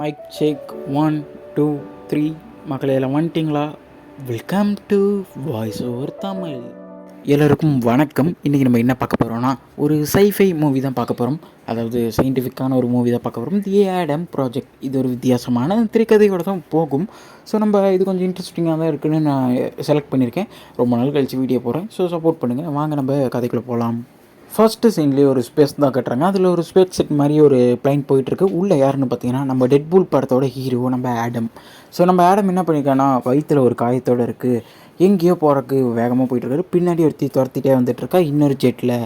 Mic check 1 2 3 மக்களே எல்லாம் வந்துட்டிங்களா? Welcome to voice over Tamil. எல்லோருக்கும் வணக்கம். இன்றைக்கி நம்ம என்ன பார்க்க போகிறோம்னா, ஒரு சைஃபை மூவி தான் பார்க்க போகிறோம். அதாவது சயின்டிஃபிக்கான ஒரு மூவி தான் பார்க்க போகிறோம். தி ஆடம் ப்ராஜெக்ட். இது ஒரு வித்தியாசமான திரைக்கதையோட தான் போகும். ஸோ நம்ம இது கொஞ்சம் இன்ட்ரெஸ்டிங்காக தான் இருக்குதுன்னு நான் செலக்ட் பண்ணியிருக்கேன். ரொம்ப நாள் கழிச்சு வீடியோ போடுறேன். ஸோ சப்போர்ட் பண்ணுங்கள். வாங்க நம்ம கதைக்குள்ளே போகலாம். ஃபர்ஸ்ட்டு சீன்லேயே ஒரு ஸ்பேஸ் தான் கட்டுறாங்க. அதில் ஒரு ஸ்பேஸ் செட் மாதிரி ஒரு பிளைன் போயிட்டுருக்கு. உள்ளே யாருன்னு பார்த்தீங்கன்னா, நம்ம டெட்பூல் படத்தோட ஹீரோ நம்ம ஆடம். ஸோ நம்ம ஆடம் என்ன பண்ணியிருக்கான்னா, வயிற்றில் ஒரு காயத்தோடு இருக்குது. எங்கேயோ போகிறக்கு வேகமாக போயிட்டுருக்காரு. பின்னாடி ஒருத்தி துரத்திட்டே வந்துட்டுருக்கா இன்னொரு ஜெட்டில்.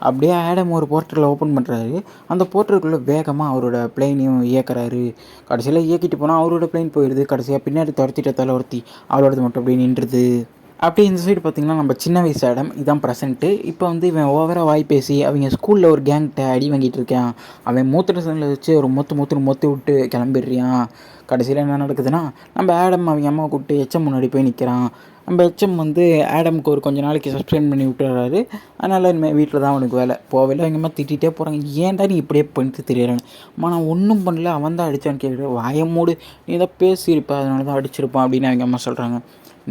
அப்படியே ஆடம் ஒரு போர்ட்டரில் ஓப்பன் பண்ணுறாரு. அந்த போர்ட்டருக்குள்ளே வேகமாக அவரோட பிளைனையும் இயக்குறாரு. கடைசியில் இயக்கிட்டு போனால் அவரோட பிளைன் போயிடுது. கடைசியாக பின்னாடி துரத்திட்டதால் ஒருத்தி அவளோடது மட்டும் அப்படியே நின்றுது. அப்படி இந்த சைடு பார்த்திங்கன்னா, நம்ம சின்ன வயசு ஆடம் இதான் ப்ரெசென்ட்டு. இப்போ வந்து இவன் ஓவராக வாய் பேசி அவங்க ஸ்கூலில் ஒரு கேங்கிட்ட அடி வாங்கிட்டு இருக்கான். அவன் மூத்திர சனில் வச்சு ஒரு மொத்து விட்டு கிளம்பிடுறான். கடைசியில் என்ன நடக்குதுன்னா, நம்ம ஆடம் அவங்க அம்மாவை கூப்பிட்டு எச்எம் முன்னாடி போய் நிற்கிறான். நம்ம எச்எம் வந்து ஆடமுக்கு ஒரு கொஞ்சம் நாளைக்கு சஸ்பெண்ட் பண்ணி விட்டுறாரு. அதனால் இனிமேல் வீட்டில் தான் அவனுக்கு வேலை. போகவில்லை அவங்க அம்மா திட்டிகிட்டே போகிறாங்க. ஏன்டா நீ இப்படியே பண்ணிட்டு தெரியிறான்னு. அம்மா நான் ஒன்றும் பண்ணல, அவன் தான் அடித்தான்னு கேட்குறேன். வாயமூடு, நீ தான் பேசியிருப்ப, அதனால தான் அடிச்சிருப்பான் அப்படின்னு அவங்க அம்மா சொல்கிறாங்க.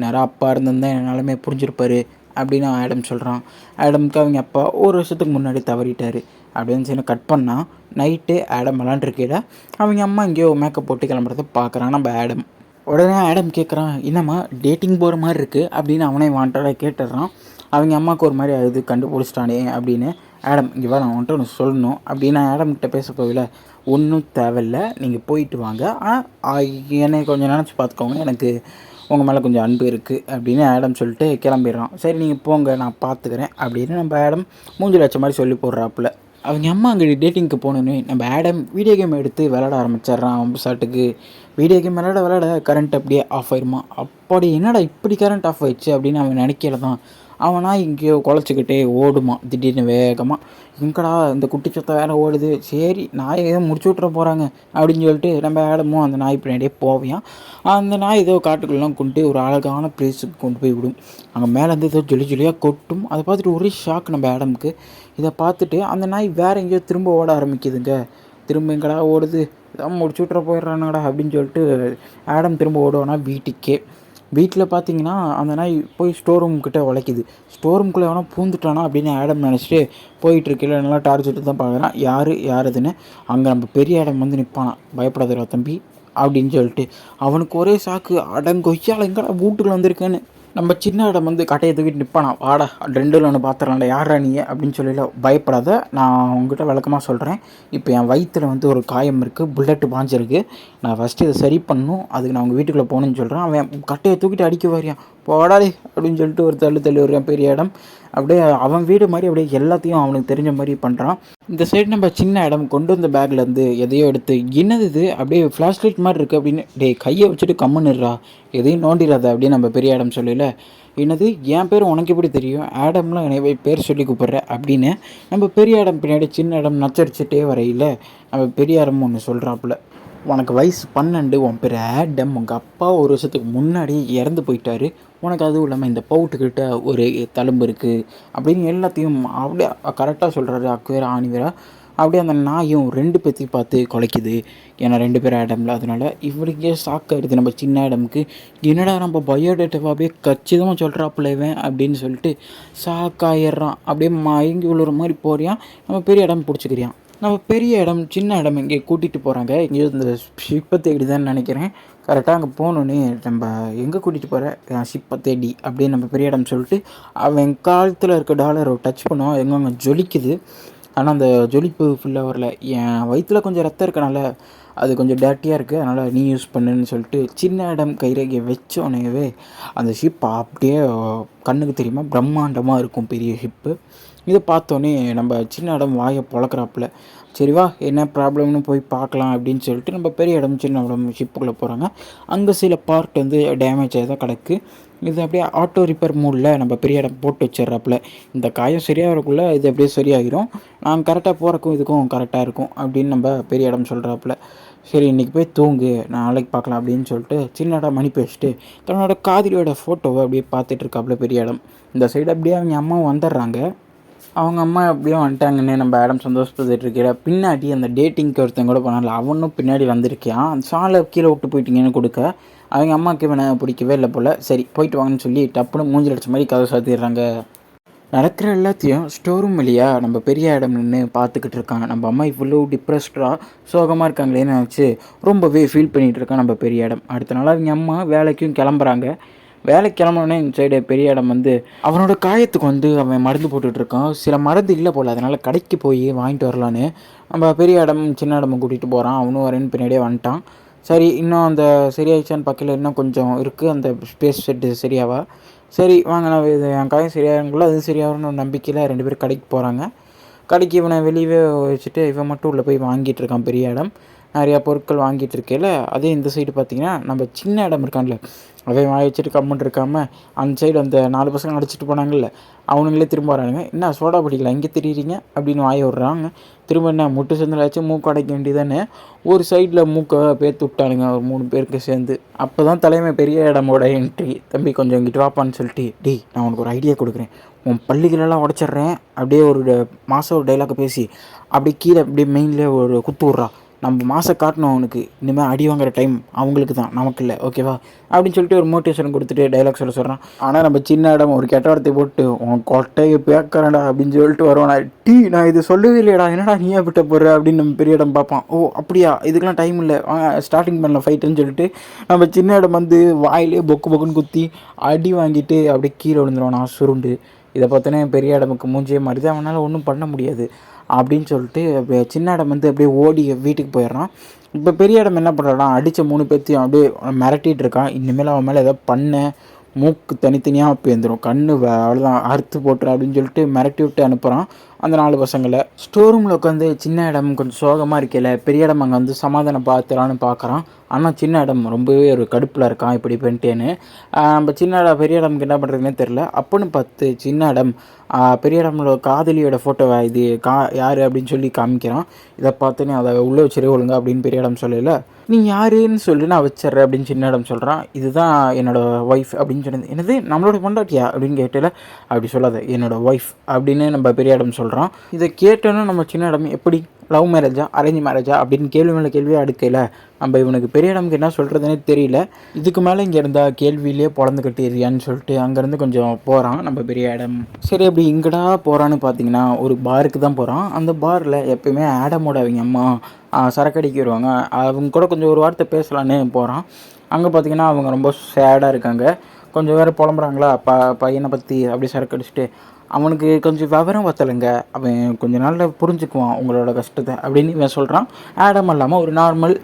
நேராக அப்பா இருந்திருந்தால் என் நிலமே புரிஞ்சிருப்பார் அப்படின்னு ஆடம் சொல்கிறான். ஆடமுக்கு அவங்க அப்பா ஒரு வருஷத்துக்கு முன்னாடி தவறிட்டார் அப்படின்னு சொல்லி கட் பண்ணால் நைட்டு ஆடம் விளாண்டுருக்கையில் அவங்க அம்மா எங்கேயோ மேக்கப் போட்டு கிளம்புறத பார்க்குறான் நம்ம ஆடம். உடனே ஆடம் கேட்குறான், என்னம்மா டேட்டிங் போகிற மாதிரி இருக்குது அப்படின்னு அவனே வாண்டடாக கேட்டுடுறான். அவங்க அம்மாவுக்கு ஒரு மாதிரி அது கண்டுபிடிச்சிட்டானே அப்படின்னு. ஆடம் இங்கே நான் வந்துட்டு ஒன்று சொல்லணும் அப்படின்னு ஆடம்கிட்ட பேச போகல. ஒன்றும் தேவையில்லை, நீங்கள் போயிட்டு வாங்க. ஆனால் என்னை கொஞ்சம் நினச்சி பார்த்துக்கோங்க, எனக்கு உங்கள் மேலே கொஞ்சம் அன்பு இருக்குது அப்படின்னு ஆடம் சொல்லிட்டு கிளம்பிடுறான். சரி நீங்கள் போங்க, நான் பார்த்துக்கிறேன் அப்படின்னு நம்ம ஆடம் மூஞ்சில் வச்ச மாதிரி சொல்லி போடுறாப்புல. அவங்க அம்மா அங்கே டேட்டிங்க்கு போகணுன்னு நம்ம ஆடம் வீடியோ கேம் எடுத்து விளாட ஆரம்பிச்சிட்றான். அவங்க சாட்டுக்கு வீடியோ கேம் விளாட கரண்ட் அப்படியே ஆஃப் ஆயிருமா. அப்படி என்னடா இப்படி கரண்ட் ஆஃப் ஆயிடுச்சு அப்படின்னு அவன் நினைக்கல தான். அவனா இங்கேயோ குலைச்சிக்கிட்டே ஓடுமா திடீர்னு வேகமாக. எங்கடா இந்த குட்டிச்சத்தை வேலை ஓடுது, சரி நாயை ஏதோ முடிச்சு விட்ற போகிறாங்க அப்படின்னு சொல்லிட்டு நம்ம ஆடமும் அந்த நாய் பின்னாடியே போவியான். அந்த நாய் ஏதோ காட்டுக்குள்ளெலாம் கொண்டு ஒரு அழகான பிளேஸுக்கு கொண்டு போய் விடும். அங்கே மேலேருந்து ஏதோ ஜொலியாக கொட்டும். அதை பார்த்துட்டு ஒரே ஷாக் நம்ம ஆடமுக்கு. இதை பார்த்துட்டு அந்த நாய் வேறு எங்கேயோ திரும்ப ஓட ஆரம்பிக்குதுங்க. திரும்ப எங்கடா ஓடுது, இதான் முடிச்சு விட்ற போயிடுறானுங்கடா அப்படின்னு சொல்லிட்டு ஆடம் திரும்ப ஓடுவானா வீட்டுக்கே. வீட்டில் பார்த்தீங்கன்னா அந்த நாய் போய் ஸ்டோர் ரூம்கிட்ட உழைக்குது. ஸ்டோர் ரூம்குள்ளே எவனோ பூந்துட்டானா அப்படின்னு ஆடம் நினச்சிட்டு போயிட்டுருக்கல நல்லா டார்ச்செட்டு தான் பார்க்குறான். யார் இதுன்னு. அங்கே நம்ம பெரிய ஆடம் வந்து நிற்பானா, பயப்படாதரா தம்பி அப்படின்னு சொல்லிட்டு. அவனுக்கு ஒரே சாக்கு, அடங்கொய்யால் எங்கடா வீட்டுக்குள்ள வந்திருக்கேன்னு. நம்ம சின்ன இடம் வந்து கட்டையை தூக்கிட்டு நிற்பானா, வாடா ரெண்டில் ஒன்று பார்த்துடலாம்டா, யாரா நீ அப்படின்னு சொல்லல. பயப்படாத, நான் உங்ககிட்ட விளக்கமாக சொல்கிறேன். இப்போ என் வயிற்றில் வந்து ஒரு காயம் இருக்குது, புல்லட்டு பாஞ்சிருக்கு. நான் ஃபஸ்ட்டு இதை சரி பண்ணணும், அதுக்கு நான் உங்கள் வீட்டுக்குள்ளே போகணுன்னு சொல்கிறேன். அவன் கட்டையை தூக்கிட்டு அடிக்க வரையான். போடாதே அப்படின்னு சொல்லிட்டு ஒரு தள்ளி வருவான் பெரிய இடம். அப்படியே அவன் வீடு மாதிரி அப்படியே எல்லாத்தையும் அவனுக்கு தெரிஞ்ச மாதிரி பண்ணுறான். இந்த சைடு நம்ம சின்ன இடம் கொண்டு வந்த பேக்லேருந்து எதையோ எடுத்து, என்னது இது அப்படியே ஃப்ளாஷ் லைட் மாதிரி இருக்குது அப்படின்னு, கையை வச்சுட்டு கம்முன்னுடுறா, எதையும் நோண்டிடாத அப்படின்னு நம்ம பெரிய இடம் சொல்லல. என்னது என் பேர் உனக்கு எப்படி தெரியும், ஆடம்லாம் என்னை பேர் சொல்லி கூப்பிட்ற அப்படின்னு நம்ம பெரிய இடம் பின்னாடி சின்ன இடம் நச்சரிச்சுட்டே வரையில் நம்ம பெரிய இடம் ஒன்று சொல்கிறாப்புல. உனக்கு வயசு 12, உன் பேர் ஆடம், உங்கள் அப்பா ஒரு வருஷத்துக்கு முன்னாடி இறந்து போயிட்டாரு, உனக்கு அதுவும் இல்லாமல் இந்த பவுட்டுக்கிட்ட ஒரு தழும்பு இருக்குது அப்படின்னு எல்லாத்தையும் அப்படியே கரெக்டாக சொல்கிறாரு. அக்குவேரா ஆணிவேரா. அப்படியே அந்த நாயும் 2 பேத்தையும் பார்த்து குலைக்குது. ஏன்னா 2 பேர் ஆடமில். அதனால் இவனுக்கே ஷாக்காகிடுது நம்ம சின்ன ஆடமுக்கு. என்னடா நம்ம பயோடேட்டாவை அப்படியே கச்சிதமாக சொல்கிறாப்புல இவன் அப்படின்னு சொல்லிட்டு ஷாக்காயிடுறான். அப்படியே மயங்கி விழுற மாதிரி போறியான். நம்ம பெரிய இடம் பிடிச்சிக்கிறியான். நம்ம பெரிய இடம் சின்ன இடம் இங்கே கூட்டிகிட்டு போகிறாங்க. எங்கேயோ இந்த ஷிப்பை தேடி தான் நினைக்கிறேன். கரெக்டாக அங்கே போகணுன்னே நம்ம எங்கே கூட்டிகிட்டு போகிற, ஷிப்பை தேடி அப்படின்னு நம்ம பெரிய இடம் சொல்லிட்டு அவன் காலத்தில் இருக்க டாலரை டச் பண்ணுவோம். எங்கே ஜொலிக்குது. ஆனால் அந்த ஜொலிப்பு ஃபுல்லாக வரல. என் வயிற்றில் கொஞ்சம் ரத்தம் இருக்கனால அது கொஞ்சம் டேட்டியாக இருக்குது, அதனால் நீ யூஸ் பண்ணுன்னு சொல்லிட்டு சின்ன இடம் கைரேகையை வச்சோடனேவே அந்த ஷிப் அப்படியே கண்ணுக்கு தெரியுமா பிரம்மாண்டமாக இருக்கும் பெரிய ஷிப்பு. இதை பார்த்தோன்னே நம்ம சின்ன இடம் வாயை பொழக்கிறாப்புல. சரி வா என்ன ப்ராப்ளம்னு போய் பார்க்கலாம் அப்படின்னு சொல்லிட்டு நம்ம பெரிய இடம் சின்ன இடம் ஷிப்புக்குள்ளே போகிறாங்க. அங்கே சில பார்ட் வந்து டேமேஜ் ஆகி தான் கிடக்கு. இது அப்படியே ஆட்டோ ரிப்பேர் மூடில் நம்ம பெரிய இடம் போட்டு வச்சிட்றாப்புல. இந்த காயம் சரியாகிறக்குள்ளே இது அப்படியே சரியாகிடும், நாங்கள் கரெக்டாக போகிறக்கும் இதுக்கும் கரெக்டாக இருக்கும் அப்படின்னு நம்ம பெரிய இடம் சொல்கிறாப்புல. சரி இன்றைக்கி போய் தூங்கு, நாளைக்கு பார்க்கலாம் அப்படின்னு சொல்லிட்டு சின்ன இடம் மணிப்பு வச்சுட்டு தன்னோட காதலியோட ஃபோட்டோவை அப்படியே பார்த்துட்ருக்காப்புல பெரிய இடம். இந்த சைடு அப்படியே அவங்க அம்மாவும் வந்துடுறாங்க. அவங்க அம்மா எப்படியோ வந்துட்டாங்கன்னு நம்ம ஆடம் சந்தோஷப்பட்டுட்டு இருக்கிற பின்னாடி அந்த டேட்டிங்க்கு ஒருத்தன் கூட போனால அவனும் பின்னாடி வந்திருக்கான். அந்த ஷாலை கீழே விட்டு போயிட்டீங்கன்னு கொடுக்க அவங்க அம்மாவுக்கு இவனை பிடிக்கவே இல்லை போல். சரி போயிட்டு வாங்கன்னு சொல்லி டப்புன்னு மூஞ்சில் அடிச்ச மாதிரி கதை சாத்திடுறாங்க. நடக்கிற எல்லாத்தையும் ஸ்டோர் ரூம் வழியாக நம்ம பெரிய இடம் நின்று பார்த்துக்கிட்டு இருக்கான். நம்ம அம்மா இவ்வளோ டிப்ரெஸ்டாக சோகமாக இருக்காங்களேன்னு நினச்சி ரொம்பவே ஃபீல் பண்ணிகிட்டு இருக்கான் நம்ம பெரிய இடம். அடுத்த நாள் அவங்க அம்மா வேலைக்கும் கிளம்புறாங்க. வேலைக்கு கிளம்புனோடனே இந்த சைடு பெரிய இடம் அவனோட காயத்துக்கு அவன் மருந்து போட்டுட்ருக்கான். சில மருந்து இல்லை போல், அதனால் கடைக்கு போய் வாங்கிட்டு வரலான்னு நம்ம பெரிய இடம் சின்ன இடமும் கூட்டிகிட்டு போகிறான். அவனும் வரேன்னு பின்னாடியே வந்துட்டான். சரி இன்னும் அந்த சரியாயிடுச்சான்னு பக்கத்தில் இன்னும் கொஞ்சம் இருக்குது அந்த ஸ்பேஸ் செட்டு சரியாவா. சரி வாங்க நான் இது என் காயம் சரியாகுங்களோ அது சரியாகணும்னு ஒரு நம்பிக்கையில் 2 பேரும் கடைக்கு போகிறாங்க. கடைக்கு இவனை வெளியவே வச்சுட்டு இவன் மட்டும் உள்ளே போய் வாங்கிட்டு இருக்கான். பெரிய இடம் நிறையா பொருட்கள் வாங்கிட்டு இருக்கையில் அதே இந்த சைடு பார்த்திங்கன்னா நம்ம சின்ன இடம் இருக்கான்ல அவன் வாங்கி வச்சுட்டு கம்முன்னு இருக்காமல் அந்த சைடு அந்த 4 பசங்க அடிச்சிட்டு போனாங்கல்ல அவனுங்களே திரும்ப வரானுங்க. என்ன சோடா பிடிக்கல இங்கே தெரியுறீங்க அப்படின்னு வாய விட்றாங்க. திரும்ப என்ன முட்டு சேர்ந்துலாச்சும் மூக்கு அடைக்க வேண்டியதானே ஒரு சைடில் மூக்கை பேர்த்து விட்டானுங்க ஒரு 3 பேருக்கு சேர்ந்து. அப்போ தான் தலைமை பெரிய இடமோட என்ட்ரி. தம்பி கொஞ்சம் இங்கிட்டு வாப்பான்னு சொல்லிட்டு டேய் நான் உனக்கு ஒரு ஐடியா கொடுக்குறேன், உன் பள்ளிகளெல்லாம் உடச்சிட்றேன் அப்படியே ஒரு மாதம் ஒரு டைலாக்கை பேசி அப்படி கீழே அப்படியே மெயினில் ஒரு குத்து விட்றா. நம்ம மாதம் காட்டணும் அவனுக்கு, இனிமேல் அடி வாங்குற டைம் அவங்களுக்கு தான் நமக்கு இல்லை ஓகேவா அப்படின்னு சொல்லிட்டு ஒரு மோட்டிவேஷன் கொடுத்துட்டு டைலாக் சொல்கிறான். ஆனால் நம்ம சின்ன இடம் ஒரு கெட்ட வார்த்தை போட்டு உன் கொட்டையை பேக்கிறேன்டா அப்படின்னு சொல்லிட்டு வருவானா. நான் இது சொல்லவே இல்லையடா என்னடா நீ விட்ட போடுற அப்படின்னு நம்ம பெரிய இடம் பார்ப்பான். ஓ அப்படியா இதுக்கெலாம் டைம் இல்லை ஸ்டார்டிங் பண்ணல ஃபைட்டுன்னு சொல்லிட்டு நம்ம சின்ன இடம் வாயிலே பொக்கு பொக்குன்னு குத்தி அடி வாங்கிட்டு அப்படியே கீழே விழுந்துருவானா சுருண்டு. இதை பார்த்தோன்னே பெரிய இடமுக்கு மூஞ்சியே மாறிது, அவனால் ஒன்றும் பண்ண முடியாது அப்படின்னு சொல்லிட்டு சின்ன இடம் அப்படியே ஓடி வீட்டுக்கு போயிடுறான். இப்போ பெரிய இடம் என்ன பண்ணுறான்னா அடித்த 3 பேர்த்தையும் அப்படியே மிரட்டிகிட்டு இருக்கான். இனிமேல் அவன் மேலே ஏதாவது பண்ண மூக்கு தனித்தனியாக பேந்துடும், கண்ணு அவ்வளோதான் அறுத்து போட்டுரு அப்படின்னு சொல்லிட்டு மிரட்டி விட்டு அனுப்புகிறான் அந்த 4 பசங்களை. ஸ்டோர் ரூமில் உட்காந்து சின்ன இடம் கொஞ்சம் சோகமாக இருக்கையில் பெரிய இடம் அங்கே சமாதானம் பார்த்துலான்னு பார்க்குறான். ஆனால் சின்ன இடம் ரொம்பவே ஒரு கடுப்பில் இருக்கான் இப்படி பண்ணிட்டேன்னு. நம்ம சின்ன இடம் பெரிய இடம்க்கு என்ன பண்ணுறதுனே தெரில. அப்போன்னு பார்த்து சின்ன இடம் பெரிய இடம்ல காதலியோட ஃபோட்டோவை இது யார் அப்படின்னு சொல்லி காமிக்கிறான். இதை பார்த்துன்னு அதை உள்ளே வச்சிரு ஒழுங்கா அப்படின்னு பெரிய இடம் சொல்லல. நீ யாருன்னு சொல்லி நான் வச்சிட்றேன் அப்படின்னு சின்ன இடம் சொல்கிறான். இதுதான் என்னோடய ஒய்ஃப் அப்படின்னு சொன்னது. என்னது நம்மளோட பொண்டாட்டியா அப்படின்னு கேட்டல. அப்படி சொல்லாத என்னோடய ஒய்ஃப் அப்படின்னு நம்ம பெரிய இடம் சொல்கிறான். இதை கேட்டோன்னா நம்ம சின்ன இடம் எப்படி லவ் மேரேஜா அரேஞ்ச் மேரேஜா அப்படின்னு கேள்வி மேலே கேள்வியாக அடுக்கையில் நம்ம இவனுக்கு பெரிய இடம்க்கு என்ன சொல்கிறதுனே தெரியல. இதுக்கு மேலே இங்கே இருந்தால் கேள்வியிலே பொழந்து கட்டிடுறியான்னு சொல்லிட்டு அங்கேருந்து கொஞ்சம் போகிறான் நம்ம பெரிய இடம். சரி அப்படி இங்கடா போகிறான்னு பார்த்தீங்கன்னா ஒரு பாருக்கு தான் போகிறான். அந்த பாரில் எப்பயுமே ஆடமோட அவங்க அம்மா சரக்கடிக்கு வருவாங்க. அவங்க கூட கொஞ்சம் ஒரு வார்த்தை பேசலான்னு போகிறான். அங்கே பார்த்தீங்கன்னா அவங்க ரொம்ப சேடாக இருக்காங்க. கொஞ்சம் வேறு புலம்புறாங்களா பையனை பற்றி அப்படி சரக்கு அடிச்சுட்டு. அவனுக்கு கொஞ்சம் விவரம் பத்தலைங்க, அவன் கொஞ்சம் நாளில் புரிஞ்சுக்குவான் உங்களோட கஷ்டத்தை அப்படின்னு இவன் சொல்கிறான். ஆடம் இல்லாமல் ஒரு நார்மல்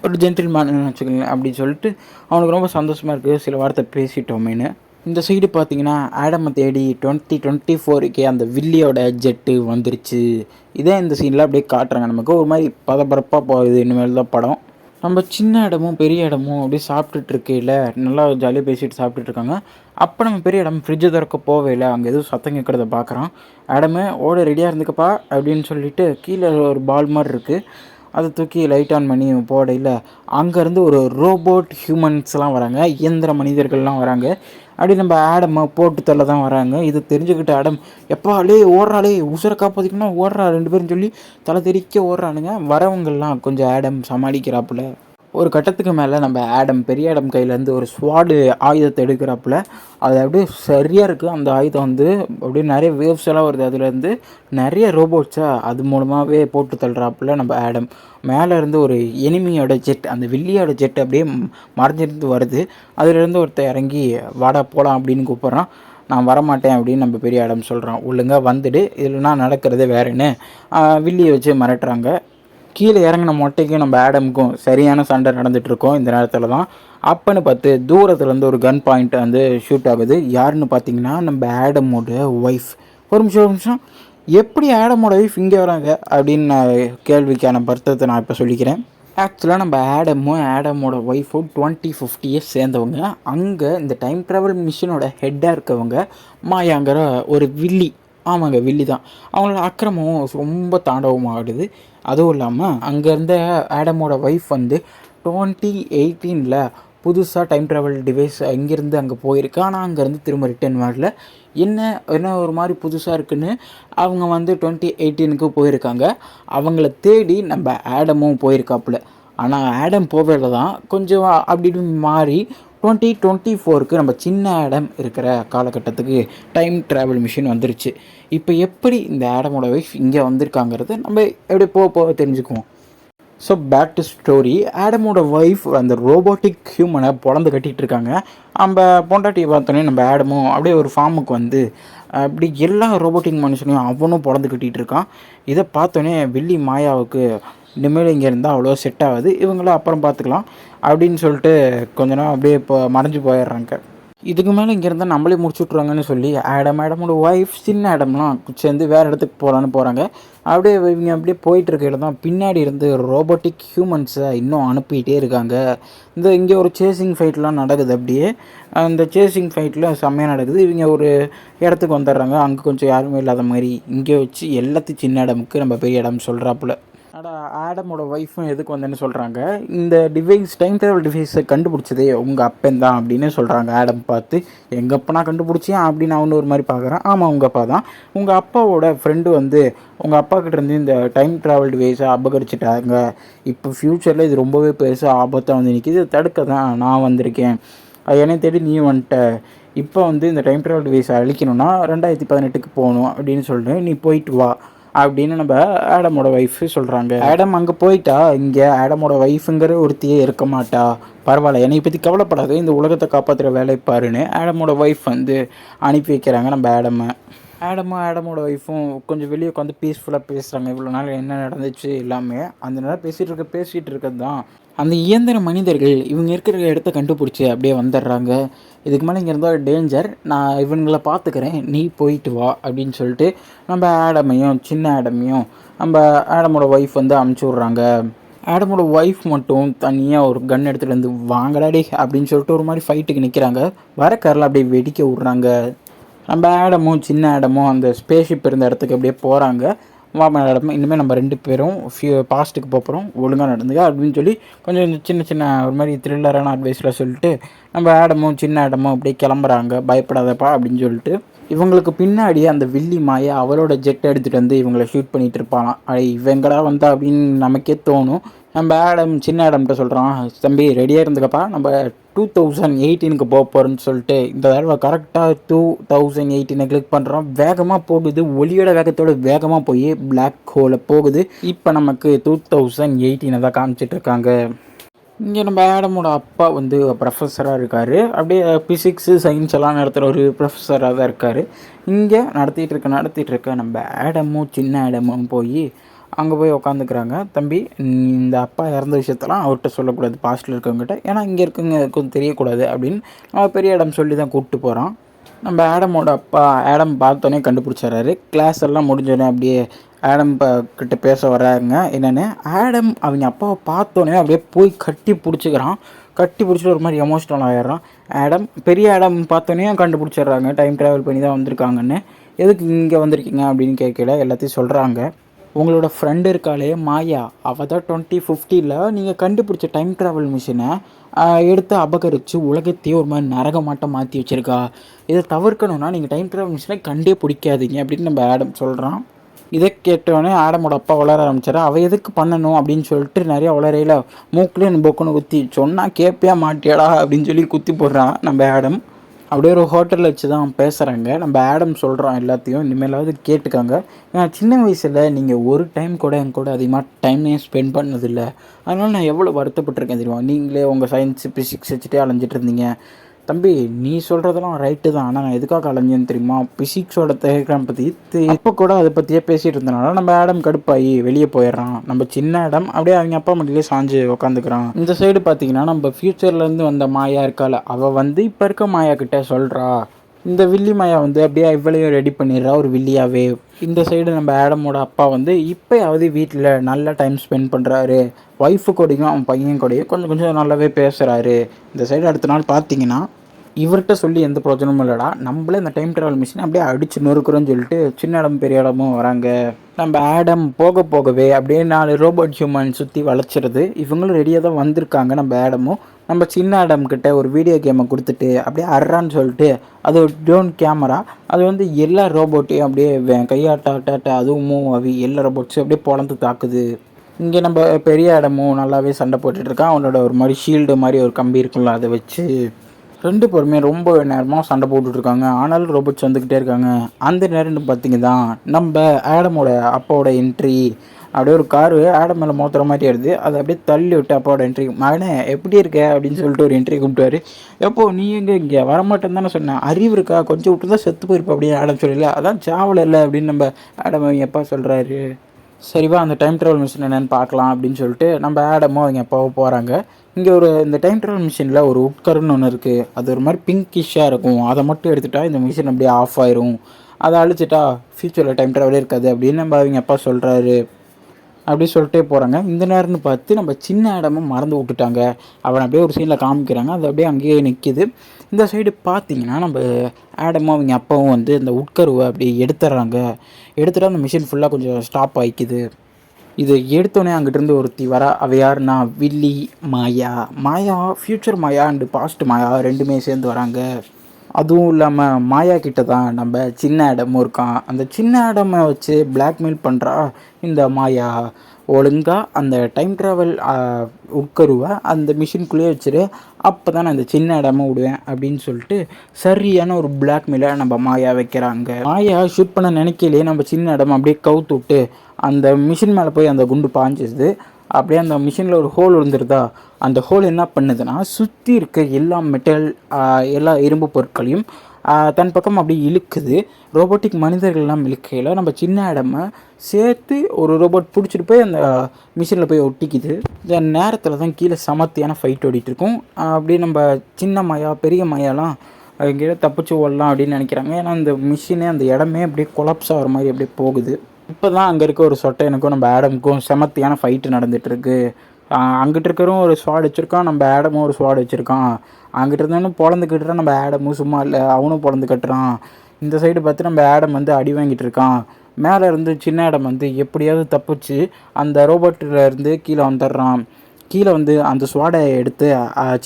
ஒரு ஜென்டில்மேன் வச்சுக்கோங்களேன் அப்படின்னு சொல்லிட்டு அவனுக்கு ரொம்ப சந்தோஷமாக இருக்குது சில வார்த்தை பேசிட்டோமேனு. இந்த சைடு பார்த்தீங்கன்னா ஆடமை தேடி 2024 அந்த வில்லியோட ஜெட்டு வந்துருச்சு. இதே இந்த சீனில் அப்படியே காட்டுறாங்க. நமக்கு ஒரு மாதிரி பரபரப்பாக போகுது இனிமேல் தான் படம். நம்ம சின்ன இடமும் பெரிய இடமும் அப்படியே சாப்பிட்டுட்டு இருக்கையில் நல்லா ஜாலியாக பேசிட்டு சாப்பிட்டுட்டு இருக்காங்க. அப்போ நம்ம பெரிய இடம் ஃப்ரிட்ஜை திறக்க போவே இல்லை, அங்கே எதுவும் சத்தம் கேட்குறத பார்க்குறான். இடமே ஓட ரெடியாக இருந்துக்கப்பா அப்படின்னு சொல்லிட்டு கீழே ஒரு பால் மாதிரி இருக்குது, அதை தூக்கி லைட் ஆன் பண்ணி போடையில் அங்கேருந்து ஒரு ரோபோட் ஹியூமன்ஸ்லாம் வராங்க, இயந்திர மனிதர்கள்லாம் வராங்க. அப்படி நம்ம ஆடமை போட்டு தள்ள தான் வராங்க. இதை தெரிஞ்சுக்கிட்ட ஆடம் எப்பா ஓடுறாளே உசுரை காப்பாற்றிக்கணும் ஓடுறா 2 பேரும் சொல்லி தலை தெறிக்க ஓடுறானுங்க. வரவங்கள்லாம் கொஞ்சம் ஆடம் சமாளிக்கிறாப்புல. ஒரு கட்டத்துக்கு மேலே நம்ம ஆடம் பெரிய ஆடம் கையிலேருந்து ஒரு ஸ்வாடு ஆயுதத்தை எடுக்கிறாப்புல. அது அப்படியே சரியாக இருக்குது. அந்த ஆயுதம் அப்படியே நிறைய வேவ்ஸ் எல்லாம் வருது, அதுலேருந்து நிறைய ரோபோட்ஸை அது மூலமாகவே போட்டு தள்ளுறாப்புல நம்ம ஆடம். மேலே இருந்து ஒரு எனிமியோட ஜெட், அந்த வில்லியோட ஜெட் அப்படியே மறைஞ்சிருந்து வருது. அதுலேருந்து ஒருத்தர் இறங்கி வாடா போகலாம் அப்படின்னு கூப்பிட்றான். நான் வரமாட்டேன் அப்படின்னு நம்ம பெரிய ஆடம் சொல்கிறான். ஒழுங்காக வந்துடு இல்லைன்னா நடக்கிறதே வேறுன்னு வில்லியை வச்சு மிரட்டுறாங்க. கீழே இறங்கின மொட்டைக்கும் நம்ம ஆடமுக்கும் சரியான சண்டை நடந்துகிட்ருக்கோம் இந்த நேரத்தில் தான். அப்போன்னு பார்த்து தூரத்துலேருந்து ஒரு கன் பாயிண்ட் ஷூட் ஆகுது. யாருன்னு பார்த்தீங்கன்னா நம்ம ஆடமோட ஒய்ஃப். ஒரு நிமிஷம் எப்படி ஆடமோட ஒய்ஃப் இங்கே வராங்க அப்படின்னு நான் கேள்விக்கான பர்த்தத்தை நான் இப்போ சொல்லிக்கிறேன். ஆக்சுவலாக நம்ம ஆடமோட ஒய்ஃபும் 2050 இயர்ஸ் சேர்ந்தவங்க. அங்கே இந்த டைம் ட்ராவல் மிஷினோட ஹெட்டாக இருக்கவங்க மாயாங்கிற ஒரு வில்லி. ஆமாங்க வில்லி தான். அவங்களோட அக்கிரமம் ரொம்ப தாண்டவமாக ஆடுது. அதுவும் இல்லாமல் அங்கே இருந்த ஆடமோட ஒய்ஃப் 2018 புதுசாக டைம் ட்ராவல் டிவைஸ் இங்கேருந்து அங்கே போயிருக்கு. ஆனால் அங்கேருந்து திரும்ப ரிட்டர்ன் வரல. என்ன என்ன ஒரு மாதிரி புதுசாக இருக்குன்னு அவங்க வந்து 2018க்கு போயிருக்காங்க. அவங்கள தேடி நம்ம ஆடமும் போயிருக்காப்புல. ஆனால் ஆடம் போவேல தான் கொஞ்சம் அப்படி இப்படி மாறி 2024க்கு நம்ம சின்ன ஆடம் இருக்கிற காலகட்டத்துக்கு டைம் ட்ராவல் மிஷின் வந்துருச்சு. இப்போ எப்படி இந்த ஆடமோட ஒய்ஃப் இங்கே வந்திருக்காங்கிறத நம்ம எப்படி போக தெரிஞ்சுக்குவோம். So back to story. ஆடமோட ஒய்ஃப் அந்த ரோபோட்டிக் ஹியூமனை பொழந்து கட்டிகிட்டு இருக்காங்க. நம்ம பொண்டாட்டியை பார்த்தோன்னே நம்ம ஆடமும் அப்படியே ஒரு ஃபார்முக்கு வந்து அப்படி எல்லா ரோபோட்டிக் மனுஷனையும் அவனும் பொழந்து கட்டிகிட்டு இருக்கான். இதை பார்த்தோன்னே வில்லி மாயாவுக்கு இனிமேல் இங்கே இருந்தால் அவ்வளோ செட் ஆகுது, இவங்கள அப்புறம் பார்த்துக்கலாம் அப்படின்னு சொல்லிட்டு கொஞ்ச நாள் அப்படியே இப்போ மறைஞ்சு போயிடுறாங்க. இதுக்கு மேலே இங்கே இருந்தால் நம்மளே முடிச்சு விட்ருவாங்கன்னு சொல்லி ஆடமோட ஒய்ஃப் சின்ன ஆடம்லாம் சேர்ந்து வேறு இடத்துக்கு போகலான்னு போகிறாங்க. அப்படியே இவங்க அப்படியே போயிட்டுருக்கையில் தான் பின்னாடி இருந்து ரோபோட்டிக் ஹியூமன்ஸை இன்னும் அனுப்பிகிட்டே இருக்காங்க. இங்கே ஒரு சேசிங் ஃபைட்லாம் நடக்குது. அப்படியே அந்த சேசிங் ஃபைட்டில் செம்மையாக நடக்குது. இவங்க ஒரு இடத்துக்கு வந்துடுறாங்க. அங்கே கொஞ்சம் யாருமே இல்லாத மாதிரி இங்கே வச்சு எல்லாத்தையும் சின்ன இடமுக்கு நம்ம பெரிய இடம் சொல்கிறாப்புல. ஆடமோட ஒய்ஃபும் எதுக்கு வந்தேன்னு சொல்கிறாங்க, இந்த டிவைஸ் டைம் ட்ராவல் டிவைஸை கண்டுபிடிச்சதே உங்கள் அப்பன் தான் அப்படின்னு சொல்கிறாங்க. ஆடம் பார்த்து எங்கள் அப்பா நான் கண்டுபிடிச்சேன் அப்படின்னு அவனு ஒரு மாதிரி பார்க்குறான். ஆமாம் உங்கள் அப்பா தான். உங்கள் அப்பாவோட ஃப்ரெண்டு வந்து உங்கள் அப்பா கிட்டேருந்து இந்த டைம் ட்ராவல் டிவைஸை அபகரிச்சிட்டாங்க. இப்போ ஃப்யூச்சரில் இது ரொம்பவே பெருசாக ஆபத்தாக வந்து நிற்கிது. இதை தடுக்க தான் நான் வந்திருக்கேன். என்னை தேடி நீ வந்துட்ட. இப்போ வந்து இந்த டைம் ட்ராவல் டிவைஸை அழிக்கணும்னா 2018க்கு போகணும் அப்படின்னு சொல்லிட்டு நீ போயிட்டு வா அப்படின்னு நம்ம ஆடமோட ஒய்ஃபு சொல்கிறாங்க. ஆடம் அங்கே போயிட்டா இங்கே ஆடமோட ஒய்ஃபுங்கிற ஒருத்தியே இருக்க மாட்டா. பரவாயில்ல, என்னை பற்றி கவலைப்படாது, இந்த உலகத்தை காப்பாற்றுற வேலை பாருன்னு ஆடமோட ஒய்ஃப் வந்து அனுப்பி வைக்கிறாங்க நம்ம ஆடமோட ஒய்ஃபும் கொஞ்சம் வெளியே உட்காந்து பீஸ்ஃபுல்லாக பேசுகிறாங்க. இவ்வளோ நாள் என்ன நடந்துச்சு எல்லாமே அந்த நேரம் பேசிகிட்டு இருக்கிறது தான் அந்த இயந்திர மனிதர்கள் இவங்க இருக்கிற இடத்த கண்டுபிடிச்சி அப்படியே வந்துடுறாங்க. இதுக்கு மேலே இங்கே இருந்தால் டேஞ்சர், நான் இவங்களை பார்த்துக்கிறேன், நீ போயிட்டு வா அப்படின்னு சொல்லிட்டு நம்ம ஆடமையும் சின்ன ஆடமையும் நம்ம ஆடமோட ஒய்ஃப் வந்து அமுச்சு விட்றாங்க. ஆடமோட ஒய்ஃப் மட்டும் தனியாக ஒரு கன் எடுத்துகிட்டு வந்து வாங்கடாடி அப்படின்னு சொல்லிட்டு ஒரு மாதிரி ஃபைட்டுக்கு நிற்கிறாங்க. வர காரில் அப்படியே வெடிக்க விட்றாங்க. நம்ம ஆடமும் சின்ன ஆடமும் அந்த ஸ்பேஸ்ஷிப் இருந்த இடத்துக்கு அப்படியே போகிறாங்க. மேடம் இனிமேல் நம்ம 2 பேரும் பாஸ்ட்டுக்கு போகிறோம், ஒழுங்காக நடந்துங்க அப்படின்னு சொல்லி கொஞ்சம் சின்ன ஒரு மாதிரி த்ரில்லரான அட்வைஸில் சொல்லிட்டு நம்ம ஆடமும் சின்ன ஆடமும் அப்படியே கிளம்புறாங்க. பயப்படாதப்பா அப்படின்னு சொல்லிட்டு இவங்களுக்கு பின்னாடி அந்த வில்லி மாயா அவளோட ஜெட் எடுத்துகிட்டு வந்து இவங்களை ஷூட் பண்ணிகிட்டு இருப்பாங்களாம். இவங்கடா வந்தா அப்படின்னு நமக்கே தோணும். நம்ம ஆடம் சின்ன ஆடம்கிட்ட சொல்கிறான், தம்பி ரெடியாக இருந்துக்கப்பா, நம்ம 2018க்கு போகிறோன்னு சொல்லிட்டு இந்த தடவை கரெக்டாக 2018 கிளிக் பண்ணுறோம். வேகமாக போகுது, ஒளியோட வேகத்தோட வேகமாக போய் பிளாக் ஹோலில் போகுது. இப்போ நமக்கு 2018 தான் காமிச்சிட்ருக்காங்க. இங்கே நம்ம ஆடமோட அப்பா வந்து ப்ரொஃபஸராக இருக்கார். அப்படியே ஃபிசிக்ஸு சயின்ஸ் எல்லாம் நடத்துகிற ஒரு ப்ரொஃபஸராக தான் இருக்கார். இங்கே நடத்திட்டு இருக்க நம்ம ஆடமும் சின்ன ஆடமும் போய் அங்கே போய் உக்காந்துக்கிறாங்க. தம்பி இந்த அப்பா இறந்த விஷயத்தெல்லாம் அவர்கிட்ட சொல்லக்கூடாது, பாஸ்ட்டில் இருக்கவங்ககிட்ட, ஏன்னா இங்கே இருக்கவங்க கொஞ்சம் தெரியக்கூடாது அப்படின்னு நம்ம பெரிய இடம் சொல்லி தான் கூப்பிட்டு போகிறோம். நம்ம ஆடமோட அப்பா ஆடம் பார்த்தோன்னே கண்டுபிடிச்சாரு. கிளாஸ் எல்லாம் முடிஞ்சோடனே அப்படியே ஆடம் கிட்ட பேச வர்றாங்க. என்னென்னு ஆடம் அவங்க அப்பாவை பார்த்தோன்னே அப்படியே போய் கட்டி பிடிச்சிட்டு ஒரு மாதிரி எமோஷ்னல் ஆகிடுறான். பெரிய ஆடம் பார்த்தோன்னே கண்டுபிடிச்சிடுறாங்க டைம் ட்ராவல் பண்ணி தான் வந்திருக்காங்கன்னு. எதுக்கு இங்கே வந்திருக்கீங்க அப்படின்னு கேட்கல, எல்லாத்தையும் சொல்கிறாங்க. உங்களோட ஃப்ரெண்டு இருக்காளே மாயா, அவள் தான் 2050 நீங்கள் கண்டுபிடிச்ச டைம் ட்ராவல் மிஷினை எடுத்து அபகரித்து உலகத்தையே ஒரு மாதிரி நரகமாட்டம் மாற்றி வச்சுருக்கா. இதை தவிர்க்கணுன்னா நீங்கள் டைம் ட்ராவல் மிஷினை கண்டே பிடிக்காதீங்க அப்படின்னு நம்ம ஆடம் சொல்கிறான். இதை கேட்டோடனே ஆடமோட அப்பா வளர ஆரம்பிச்சார். அவள் எதுக்கு பண்ணணும் அப்படின்னு சொல்லிட்டு நிறையா வளரையில் மூக்குலேயும் பொக்குன்னு குத்தி சொன்னால் கேப்பியா மாட்டியாடா அப்படின்னு சொல்லி குத்தி போடுறான் நம்ம ஆடம். அப்படியே ஒரு ஹோட்டலில் வச்சு தான் பேசுகிறாங்க. நம்ம ஆடம் சொல்கிறோம் எல்லாத்தையும், இனிமேலாவது கேட்டுக்காங்க. ஏன்னா சின்ன வயசில் நீங்கள் ஒரு டைம் கூட என் கூட அதிகமாக டைமே ஸ்பெண்ட் பண்ணதில்லை, அதனால் நான் எவ்வளோ வருத்தப்பட்டிருக்கேன் தெரியுமா. நீங்களே உங்கள் சயின்ஸு ஃபிசிக்ஸ் வச்சுட்டே அலைஞ்சிட்டு இருந்தீங்க. தம்பி நீ சொல்கிறதெல்லாம் ரைட்டு தான், ஆனால் நான் எதுக்காக அலைஞ்சேன்னு தெரியுமா, பிசிக்ஸோட டயக்ராம் பற்றி அப்போ கூட அதை பற்றியே பேசிகிட்டு இருந்தனால நம்ம ஆடம் கடுப்பாகி வெளியே போயிடுறான். நம்ம சின்ன ஆடம் அப்படியே அவங்க அப்பா மட்டிலே சாஞ்சு உக்காந்துக்கிறான். இந்த சைடு பார்த்தீங்கன்னா நம்ம ஃப்யூச்சர்லேருந்து வந்த மாயா இருக்கால, அவள் வந்து இப்போ இருக்க மாயா கிட்டே சொல்கிறா. இந்த வில்லி மாயா வந்து அப்படியே இவ்வளையும் ரெடி பண்ணிடுறா ஒரு வில்லியாவே. இந்த சைடு நம்ம ஆடமோட அப்பா வந்து இப்போயாவது வீட்டில் நல்லா டைம் ஸ்பெண்ட் பண்ணுறாரு, ஒய்ஃபு கூடயும் அவன் பையன் கூடயும் கொஞ்சம் நல்லாவே பேசுகிறாரு. இந்த சைடு அடுத்த நாள் பார்த்தீங்கன்னா இவர்கிட்ட சொல்லி எந்த பிரயோஜனமும் இல்லைடா, நம்மளே இந்த டைம் ட்ராவல் மிஷினை அப்படியே அடிச்சு நொறுக்குறோன்னு சொல்லிட்டு சின்ன இடம் பெரிய இடமும் வராங்க. நம்ம ஆடம் போக போகவே அப்படியே 4 ரோபோட் ஹியூமன் சுற்றி வளைச்சிருது. இவங்களும் ரெடியாக தான் வந்திருக்காங்க. நம்ம ஆடமும் நம்ம சின்ன ஆடம் கிட்ட ஒரு வீடியோ கேமை கொடுத்துட்டு அப்படியே அறான்னு சொல்லிட்டு அது ஒரு ட்ரோன் கேமரா, அது வந்து எல்லா ரோபோட்டையும் அப்படியே கையாட்டாட்ட அதுவும் மூவ் ஆகி எல்லா ரோபோட்ஸும் அப்படியே பொழந்து தாக்குது. இங்கே நம்ம பெரிய இடமும் நல்லாவே சண்டை போட்டுட்ருக்கான். அவனோட ஒரு மாதிரி ஷீல்டு மாதிரி ஒரு கம்பி இருக்குல்ல, அதை வச்சு 2 பேருமே ரொம்ப நேரமாக சண்டை போட்டுட்ருக்காங்க. ஆனாலும் ரோபோட்ஸ் வந்துக்கிட்டே இருக்காங்க. அந்த நேரம்னு பார்த்திங்கன்னா நம்ம ஆடமோட அப்பாவோட என்ட்ரி. அப்படியே ஒரு காரு ஆடம் மேலே மோத்துற மாதிரி ஆயிடுது. அதை அப்படியே தள்ளி விட்டு அப்பாவோட என்ட்ரி, மகனே எப்படி இருக்க அப்படின்னு சொல்லிட்டு ஒரு என்ட்ரி கூப்பிட்டாரு. எப்போ நீ எங்கே இங்கே வரமாட்டேன்னு தானே சொன்னேன், அறிவு இருக்கா, கொஞ்சம் விட்டு தான் செத்து போயிருப்பா அப்படின்னு ஆடம் சொல்லல. அதான் சாவல இல்லை அப்படின்னு நம்ம ஆடம் அவங்க எப்பா சொல்கிறாரு. சரிவா அந்த டைம் ட்ராவல் மிஷின் என்னென்னு பார்க்கலாம் அப்படின்னு சொல்லிட்டு நம்ம ஆடமோ அவங்க அப்பாவும் போகிறாங்க. இங்கே இந்த டைம் ட்ராவல் மிஷினில் ஒரு உட்கருன்னு ஒன்று இருக்குது. அது ஒரு மாதிரி பிங்கிஷாக இருக்கும். அதை மட்டும் எடுத்துகிட்டா இந்த மிஷின் அப்படியே ஆஃப் ஆயிரும். அதை அழிச்சிட்டா ஃப்யூச்சரில் டைம் ட்ராவலே இருக்காது அப்படின்னு நம்ம அவங்க அப்பா சொல்கிறாரு. அப்படி சொல்லிட்டே போகிறாங்க. இந்த நேரம்னு பார்த்து நம்ம சின்ன இடமும் மறந்து விட்டுட்டாங்க. அவனை அப்படியே ஒரு சீனில் காமிக்கிறாங்க. அது அப்படியே அங்கேயே நிற்கிது. இந்த சைடு பார்த்தீங்கன்னா நம்ம ஆடமும் அவங்க அப்பாவும் வந்து இந்த உட்கருவை அப்படியே எடுத்துடுறாங்க. எடுத்துகிட்டு அந்த மிஷின் ஃபுல்லாக கொஞ்சம் ஸ்டாப் ஆகிக்குது. இது எடுத்தோடனே அங்கிட்டிருந்து ஒருத்தி வர. அவ யாருன்னா வில்லி, மாயா. மாயா ஃப்யூச்சர் மாயா அண்டு பாஸ்ட் மாயா ரெண்டுமே சேர்ந்து வராங்க. அதுவும் இல்லாமல் மாயா கிட்ட தான் நம்ம சின்ன இடமும் இருக்கான். அந்த சின்ன இடமை வச்சு பிளாக்மெயில் பண்ணுறா இந்த மாயா. ஒழுங்காக அந்த டைம் ட்ராவல் உட்கருவை அந்த மிஷின்குள்ளேயே வச்சுரு, அப்போ தான் நான் அந்த சின்ன இடமா விடுவேன் அப்படின்னு சொல்லிட்டு சரியான ஒரு பிளாக்மெயிலை நம்ம மாயா வைக்கிறாங்க. மாயா ஷூட் பண்ண நினைக்கலையே நம்ம சின்ன இடம் அப்படியே கவுத்து விட்டு அந்த மிஷின் மேலே போய் அந்த குண்டு பாஞ்சிடுது. அப்படியே அந்த மிஷினில் ஒரு ஹோல் விழுந்துருதா. அந்த ஹோல் என்ன பண்ணுதுன்னா சுற்றி இருக்க எல்லா மெட்டல் எல்லா இரும்பு பொருட்களையும் தன் பக்கம் அப்படியே இழுக்குது. ரோபோட்டிக் மனிதர்கள்லாம் இழுக்கையில் நம்ம சின்ன இடமா சேர்த்து ஒரு ரோபோட் பிடிச்சிட்டு போய் அந்த மிஷினில் போய் ஒட்டிக்குது. இந்த நேரத்தில் தான் கீழே சமத்தியான ஃபைட் ஓடிட்டுருக்கும். அப்படியே நம்ம சின்ன மாயா பெரிய மாயாலாம் எங்கேயோ தப்பிச்சு ஓடலாம் அப்படின்னு நினைக்கிறாங்க. ஏன்னா அந்த மிஷினே அந்த இடமே அப்படியே கொலாப்ஸ் ஆகிற மாதிரி அப்படியே போகுது. இப்போ தான் அங்கே இருக்க ஒரு சொட்டையனுக்கும் நம்ம ஆடமுக்கும் செமத்தியான ஃபைட்டு நடந்துகிட்ருக்கு. அங்கிட்டு இருக்கிறவன் ஒரு ஸ்வாட் வச்சுருக்கான், நம்ம ஆடமும் ஒரு ஸ்வாட் வச்சுருக்கான். அங்கிட்ட இருந்தவனும் பொழந்து கட்டுறான், நம்ம ஆடமும் சும்மா இல்லை அவனும் பொழந்து கட்டுறான். இந்த சைடு பார்த்து நம்ம ஆடம் வந்து அடி வாங்கிட்டு இருக்கான். மேலே இருந்து சின்ன ஆடம் வந்து எப்படியாவது தப்பிச்சு அந்த ரோபோட்டில் இருந்து கீழே வந்துடுறான். கீழே வந்து அந்த ஸ்வாடை எடுத்து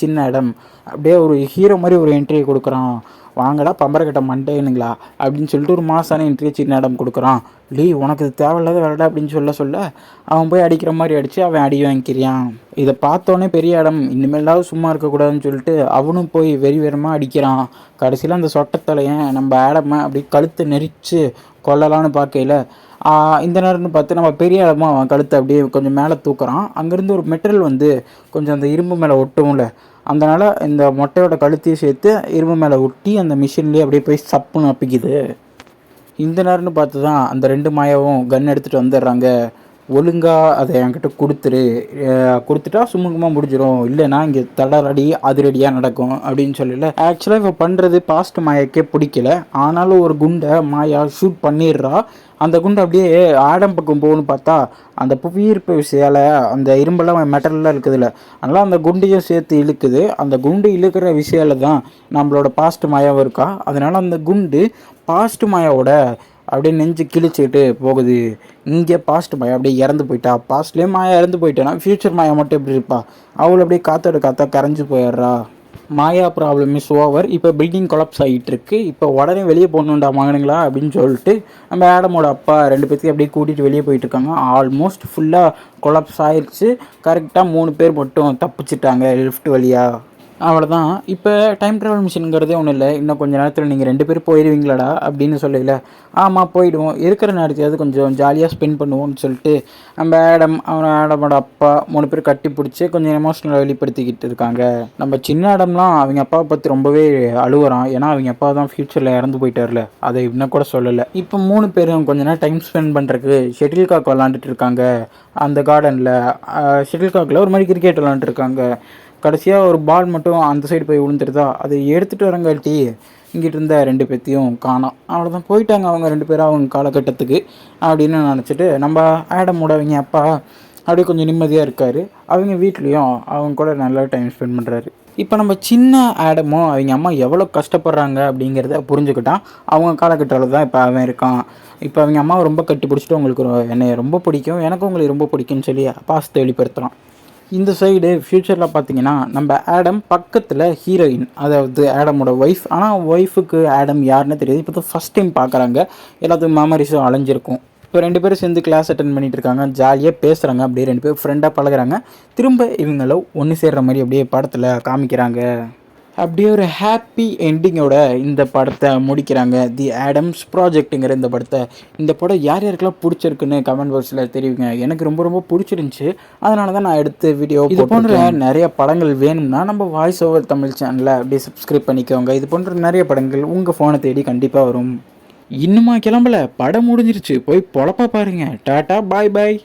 சின்ன ஆடம் அப்படியே ஒரு ஹீரோ மாதிரி ஒரு என்ட்ரியை கொடுக்குறான். வாங்கடா பம்பரக்கட்ட மண்டேனுங்களா அப்படின்னு சொல்லிட்டு ஒரு மாசான என்ட்ரியை சின்ன இடம் கொடுக்குறான். லீ உனக்கு இது தேவையில்லாத வேலைடா அப்படின்னு சொல்ல அவன் போய் அடிக்கிற மாதிரி அடித்து அவன் அடி வாங்கிக்கிறான். இதை பார்த்தோன்னே பெரிய இடம் இனிமேலாவது சும்மா இருக்கக்கூடாதுன்னு சொல்லிட்டு அவனும் போய் வெறிமாக அடிக்கிறான். கடைசியில் அந்த சொட்டத்தலையன் நம்ம ஆடமை அப்படி கழுத்தை நெரிச்சு கொல்லலான்னு பார்க்கையில் இந்த நேரம்னு பார்த்து நம்ம பெரிய இடமா அவன் கழுத்தை அப்படியே கொஞ்சம் மேலே தூக்குறான். அங்கேருந்து ஒரு மெட்டீரியல் வந்து கொஞ்சம் அந்த இரும்பு மேலே ஒட்டும்ல, அதனால் இந்த மொட்டையோட கழுத்தையும் சேர்த்து இரும்பு மேலே ஒட்டி அந்த மிஷின்லேயே அப்படியே போய் சப்புன்னு அப்பிக்குது. இந்த நேரம்னு பார்த்து தான் அந்த 2 மாயாவும் கன் எடுத்துகிட்டு வந்துடுறாங்க. ஒழுங்காக அதை என்கிட்ட கொடுத்துட்டா சுமூகமாக முடிஞ்சிடும், இல்லைனா இங்கே தடரடி அதிரடியாக நடக்கும் அப்படின்னு சொல்லல. ஆக்சுவலாக இப்போ பண்ணுறது பாஸ்ட் மாயாக்கே பிடிக்கல. ஆனாலும் ஒரு குண்டை மாயா ஷூட் பண்ணிடுறா. அந்த குண்டு அப்படியே ஆடம் பக்கம் போகணுன்னு பார்த்தா அந்த புவியீர்ப்பு விசையால் அந்த இரும்பெல்லாம் மெட்டல்லாம் இருக்குதுல்ல, அதனால் அந்த குண்டையும் சேர்த்து இழுக்குது. அந்த குண்டு இழுக்கிற விசையால் தான் நம்மளோட பாஸ்ட் மாயாவும் இருக்கா. அதனால் அந்த குண்டு பாஸ்ட் மாயாவோட அப்படியே நெஞ்சு கிழிச்சிக்கிட்டு போகுது. இங்கே பாஸ்ட் மாயா அப்படியே இறந்து போயிட்டா. பாஸ்ட்லேயே மாயா இறந்து போயிட்டானா ஃப்யூச்சர் மாயா மட்டும் எப்படி இருப்பா, அவளை அப்படியே காத்தா கரைஞ்சி போயிடுறா. மாயா ப்ராப்ளம் இஸ் ஓவர். இப்போ பில்டிங் கொலாப்ஸ் ஆகிட்டு இருக்கு. இப்போ உடனே வெளியே போகணுண்டா மகனுங்களா அப்படின்னு சொல்லிட்டு நம்ம ஆடமோட அப்பா 2 பேர்த்தையும் அப்படியே கூட்டிகிட்டு வெளியே போயிட்டுருக்காங்க. ஆல்மோஸ்ட் ஃபுல்லாக கொலாப்ஸ் ஆயிடுச்சு. கரெக்டாக 3 பேர் மட்டும் தப்பிச்சிட்டாங்க லிஃப்ட் வழியாக. அவ்வளோதான். இப்போ டைம் ட்ராவல் மிஷினுங்கிறதே ஒன்றும் இல்லை, இன்னும் கொஞ்சம் நேரத்தில் நீங்கள் 2 பேர் போயிடுவீங்களாடா அப்படின்னு சொல்லல. ஆமாம் போயிடுவோம், இருக்கிற நேரத்தையாவது கொஞ்சம் ஜாலியாக ஸ்பெண்ட் பண்ணுவோம்னு சொல்லிட்டு நம்ம ஆடமோட அப்பா 3 பேர் கட்டி பிடிச்சி கொஞ்சம் எமோஷ்னலாக வெளிப்படுத்திக்கிட்டு இருக்காங்க. நம்ம சின்ன ஆடம்லாம் அவங்க அப்பாவை பற்றி ரொம்பவே அழுகுறான். ஏன்னா அவங்க அப்பா தான் ஃப்யூச்சரில் இறந்து போயிட்டார்ல, அதை இன்னும் கூட சொல்லலை. இப்போ 3 பேரும் கொஞ்ச நேரம் டைம் ஸ்பெண்ட் பண்ணுறதுக்கு ஷட்டில் காக் விளாண்டுட்டு இருக்காங்க. அந்த கார்டனில் ஷட்டில் காக்கில் ஒரு மாதிரி கிரிக்கெட் விளாண்டுருக்காங்க. கடைசியாக ஒரு பால் மட்டும் அந்த சைடு போய் விழுந்துருதா, அதை எடுத்துகிட்டு வரங்காட்டி இங்கிட்டு இருந்த 2 பேர்த்தையும் காணோம். அவ்வளோதான், போயிட்டாங்க அவங்க 2 பேரும் அவங்க காலகட்டத்துக்கு அப்படின்னு நினச்சிட்டு நம்ம ஆடமோட அவங்க அப்பா அப்படியே கொஞ்சம் நிம்மதியாக இருக்கார். அவங்க வீட்லேயும் அவங்க கூட நல்லா டைம் ஸ்பெண்ட் பண்ணுறாரு. இப்போ நம்ம சின்ன ஆடமோ அவங்க அம்மா எவ்வளோ கஷ்டப்படுறாங்க அப்படிங்கிறத புரிஞ்சுக்கிட்டான். அவங்க காலகட்டத்தில் தான் இப்போ அவன் இருக்கான். இப்போ அவங்க அம்மாவை ரொம்ப கட்டி பிடிச்சிட்டு உங்களுக்கு என்னை ரொம்ப பிடிக்கும், எனக்கும் உங்களை ரொம்ப பிடிக்கும்னு சொல்லி பாசத்தை வெளிப்படுத்துகிறான். இந்த சைடு ஃப்யூச்சரில் பார்த்தீங்கன்னா நம்ம ஆடம் பக்கத்தில் ஹீரோயின், அதாவது ஆடமோட ஒய்ஃப். ஆனால் ஒய்ஃபுக்கு ஆடம் யாருன்னு தெரியாது. இப்போ தான் ஃபஸ்ட் டைம் பார்க்குறாங்க. எல்லாத்துக்கும் மெமரிஸும் அலைஞ்சிருக்கும். இப்போ 2 பேரும் சேர்ந்து கிளாஸ் அட்டென்ட் பண்ணிட்டு இருக்காங்க. ஜாலியாக பேசுகிறாங்க. அப்படியே 2 பேரும் ஃப்ரெண்டாக பழகுறாங்க. திரும்ப இவங்களும் ஒன்று சேர்ற மாதிரி அப்படியே படத்தில் காமிக்கிறாங்க. அப்படியே ஒரு ஹாப்பி எண்டிங்கோட இந்த படத்தை முடிக்கிறாங்க. தி ஆடம்ஸ் ப்ராஜெக்ட்டுங்கிற இந்த படம் யார் யாருக்கெல்லாம் பிடிச்சிருக்குன்னு கமெண்ட் பாக்ஸில் தெரிவிங்க. எனக்கு ரொம்ப ரொம்ப பிடிச்சிருந்துச்சி. அதனால தான் நான் எடுத்த வீடியோ. இது போன்ற நிறைய படங்கள் வேணும்னா நம்ம வாய்ஸ் ஓவர் தமிழ் சேனலை அப்படியே சப்ஸ்கிரைப் பண்ணிக்கோங்க. இது போன்ற நிறைய படங்கள் உங்கள் ஃபோனை தேடி கண்டிப்பாக வரும். இன்னுமா கிளம்பல? படம் முடிஞ்சிருச்சு. போய் பொழப்பா பாருங்க. டாட்டா பாய் பாய்.